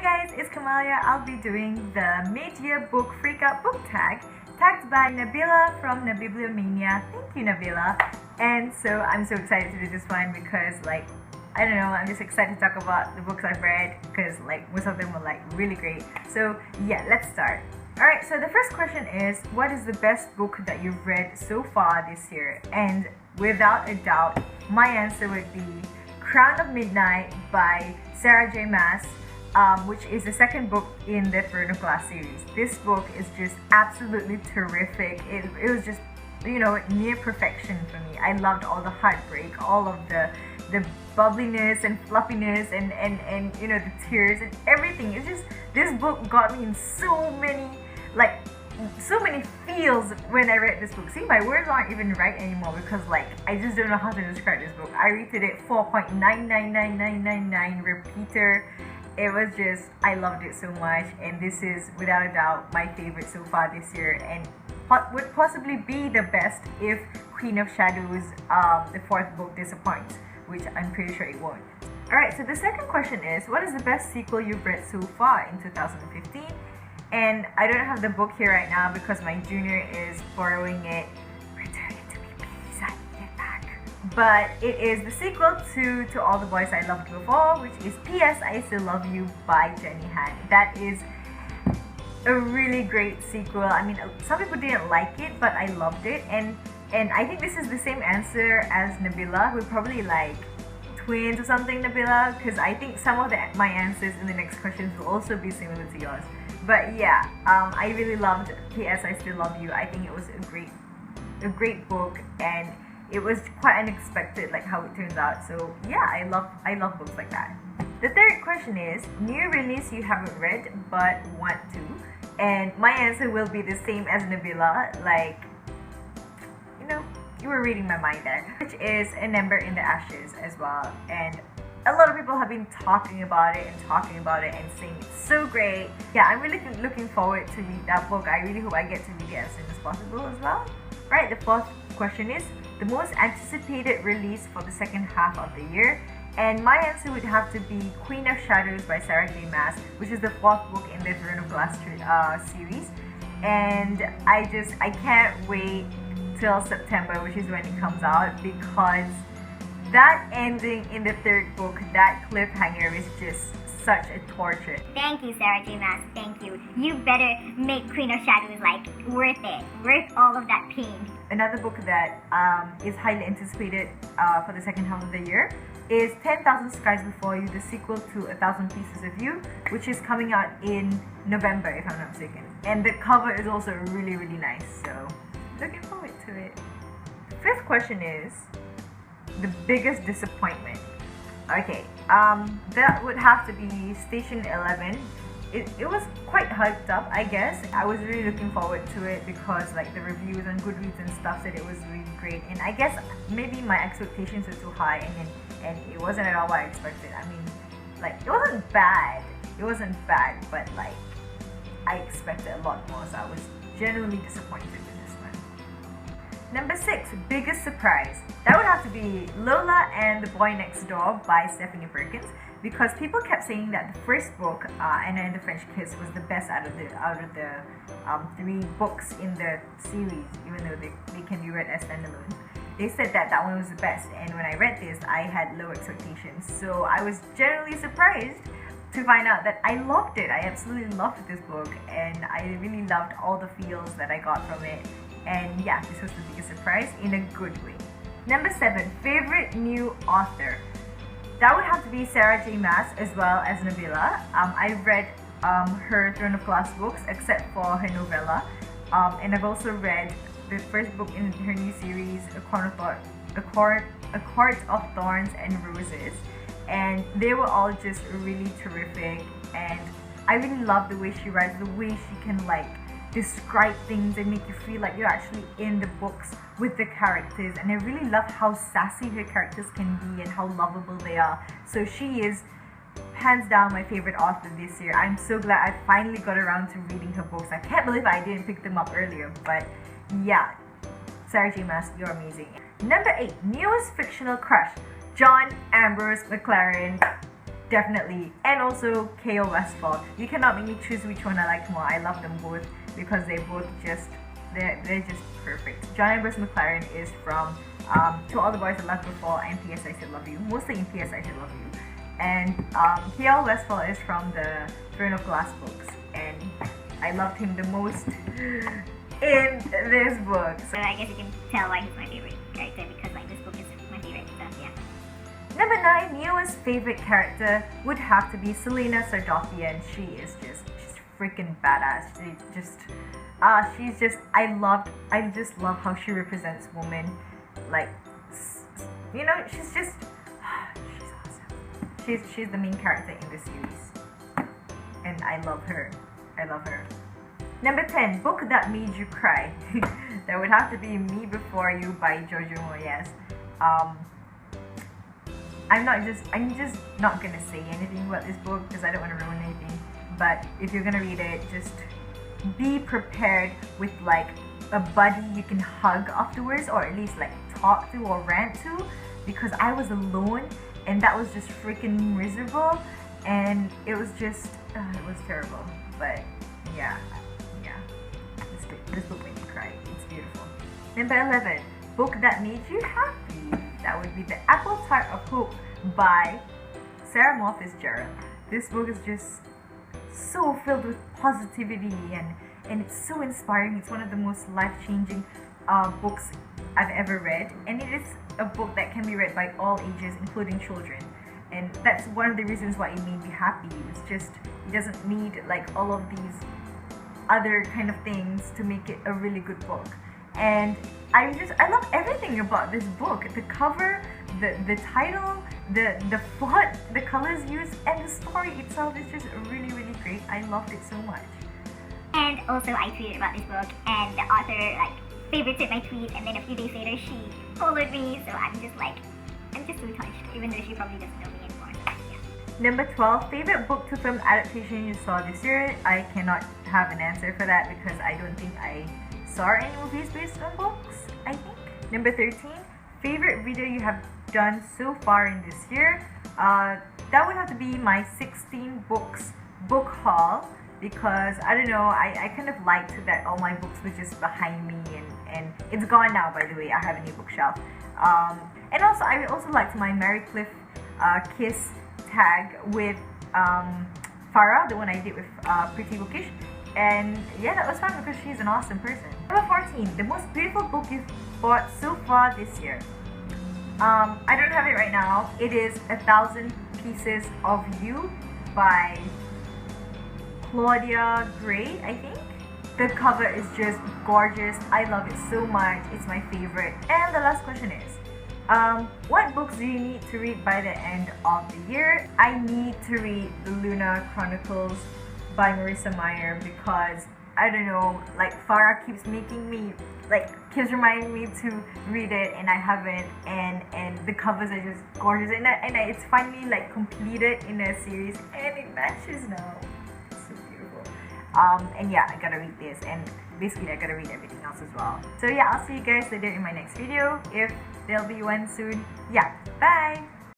guys, it's Kamalia. I'll be doing the mid-year book Freakout book tag, tagged by Nabila from Nabibliomania. Thank you, Nabila. And so I'm so excited to do this one because I don't know, I'm just excited to talk about the books I've read because most of them were really great. So yeah, let's start. Alright, so the first question is, what is the best book that you've read so far this year? And without a doubt, my answer would be Crown of Midnight by Sarah J. Maas, which is the second book in the Throne of Glass series. This book is just absolutely terrific. It was just, near perfection for me. I loved all the heartbreak, all of the bubbliness and fluffiness and the tears and everything. It's just, this book got me in so many feels when I read this book. See, my words aren't even right anymore because I just don't know how to describe this book. I rated it 4.999999 repeater. It was just, I loved it so much, and this is without a doubt my favorite so far this year, and would possibly be the best if Queen of Shadows, the fourth book, disappoints, which I'm pretty sure it won't. Alright, so the second question is, what is the best sequel you've read so far in 2015? And I don't have the book here right now because my junior is borrowing it. Return it to me, please. I need it back. But it is the sequel to All the Boys I Loved Before, which is P.S. I Still Love You by Jenny Han. That is a really great sequel. I mean, some people didn't like it, but I loved it. And I think this is the same answer as Nabila. We're probably twins or something, Nabila, because I think some of my answers in the next questions will also be similar to yours. But yeah, I really loved P.S. I Still Love You. I think it was a great book, and it was quite unexpected how it turns out. So yeah, I love books like that. The third question is, new release you haven't read but want to, and my answer will be the same as Nabila. You were reading my mind there, which is An Ember in the Ashes as well. And a lot of people have been talking about it and saying it's so great. Yeah, I'm really looking forward to read that book. I really hope I get to read it as soon as possible as well. Right, the fourth question is the most anticipated release for the second half of the year. And my answer would have to be Queen of Shadows by Sarah J. Maas, which is the fourth book in the Throne of Glass series. And I can't wait till September, which is when it comes out, because that ending in the third book, that cliffhanger, is just such a torture. Thank you, Sarah J. Maas. Thank you. You better make Queen of Shadows worth it. Worth all of that pain. Another book that is highly anticipated for the second half of the year is 10,000 Skies Before You, the sequel to 1,000 Pieces of You, which is coming out in November, if I'm not mistaken. And the cover is also really, really nice, so looking forward to it. Fifth question is the biggest disappointment. Okay, that would have to be Station 11. It was quite hyped up, I guess. I was really looking forward to it because the reviews on Goodreads and stuff said it was really great, and I guess maybe my expectations were too high, and it wasn't at all what I expected. I mean, it wasn't bad, but I expected a lot more, so I was genuinely disappointed with this one. Number 6, biggest surprise. That would have to be Lola and the Boy Next Door by Stephanie Perkins, because people kept saying that the first book, Anna and the French Kiss, was the best out of the 3 books in the series, even though they can be read as standalones. They said that one was the best, and when I read this, I had low expectations. So I was generally surprised to find out that I loved it. I absolutely loved this book, and I really loved all the feels that I got from it. And yeah, this was the biggest surprise in a good way. Number 7, favorite new author. That would have to be Sarah J. Maas as well as Nabila. I've read her Throne of Glass books except for her novella. And I've also read the first book in her new series, A Court of Thorns and Roses. And they were all just really terrific. And I really love the way she writes, the way she can describe things and make you feel like you're actually in the books with the characters. And I really love how sassy her characters can be and how lovable they are. So she is hands down my favorite author this year. I'm so glad I finally got around to reading her books. I can't believe I didn't pick them up earlier, but yeah, Sarah J. Maas, you're amazing. Number 8, newest fictional crush, John Ambrose McLaren. definitely. And also K.O. Westfall. You cannot make me choose which one I like more. I love them both because they both just they're just perfect. John Ambrose McLaren is from To All the Boys I Loved Before and P.S. I Still Love You. Mostly in P.S. I Still Love You. And K.O. Westfall is from the Throne of Glass books, and I loved him the most in this book. So I guess you can tell why he's my favorite character, because like this book is my favorite. So yeah. Number 9, Neo's favorite character would have to be Selena Sardothian. She's freaking badass. I just love how she represents women. Like, you know, she's just, she's awesome. She's the main character in the series, and I love her. I love her. Number 10, book that made you cry. That would have to be Me Before You by Jojo Moyes. I'm just not gonna say anything about this book because I don't want to ruin anything. But if you're gonna read it, just be prepared with like a buddy you can hug afterwards, or at least like talk to or rant to, because I was alone and that was just freaking miserable, and it was just it was terrible. But yeah, this book made me cry. It's beautiful. Number 11, book that made you happy. That would be The Apple Tart of Hope by Sarah Moore Fitzgerald. This book is just so filled with positivity, and it's so inspiring. It's one of the most life-changing books I've ever read, and it is a book that can be read by all ages, including children. And that's one of the reasons why it made me happy. It's just, it doesn't need like all of these other kind of things to make it a really good book. And I love everything about this book. The cover, the title, the font, the colors used, and the story itself is just really, really great. I loved it so much. And also I tweeted about this book, and the author like favorited my tweet, and then a few days later she followed me, so I'm just so touched, even though she probably doesn't know me anymore. So, yeah. Number 12, favorite book to film adaptation you saw this year. I cannot have an answer for that because I don't think I saw any movies based on books, I think. Number 13, favorite video you have done so far in this year. That would have to be my 16 books book haul, because I don't know, I kind of liked that all my books were just behind me, and it's gone now, by the way. I have a new bookshelf. And also I also liked my Mary Cliff Kiss tag with Farah, the one I did with Pretty Bookish. And yeah, that was fun because she's an awesome person. Number 14, the most beautiful book you've bought so far this year. I don't have it right now. It is 1,000 Pieces of You by Claudia Gray, I think. The cover is just gorgeous. I love it so much. It's my favorite. And the last question is, what books do you need to read by the end of the year? I need to read The Luna Chronicles by Marissa Meyer, because I don't know, like Farah keeps making me, keeps reminding me to read it, and I haven't, and the covers are just gorgeous, and it's finally like completed in a series, and it matches now. It's so beautiful. And yeah, I gotta read this, and basically I gotta read everything else as well. So yeah, I'll see you guys later in my next video, if there'll be one soon. Yeah, bye!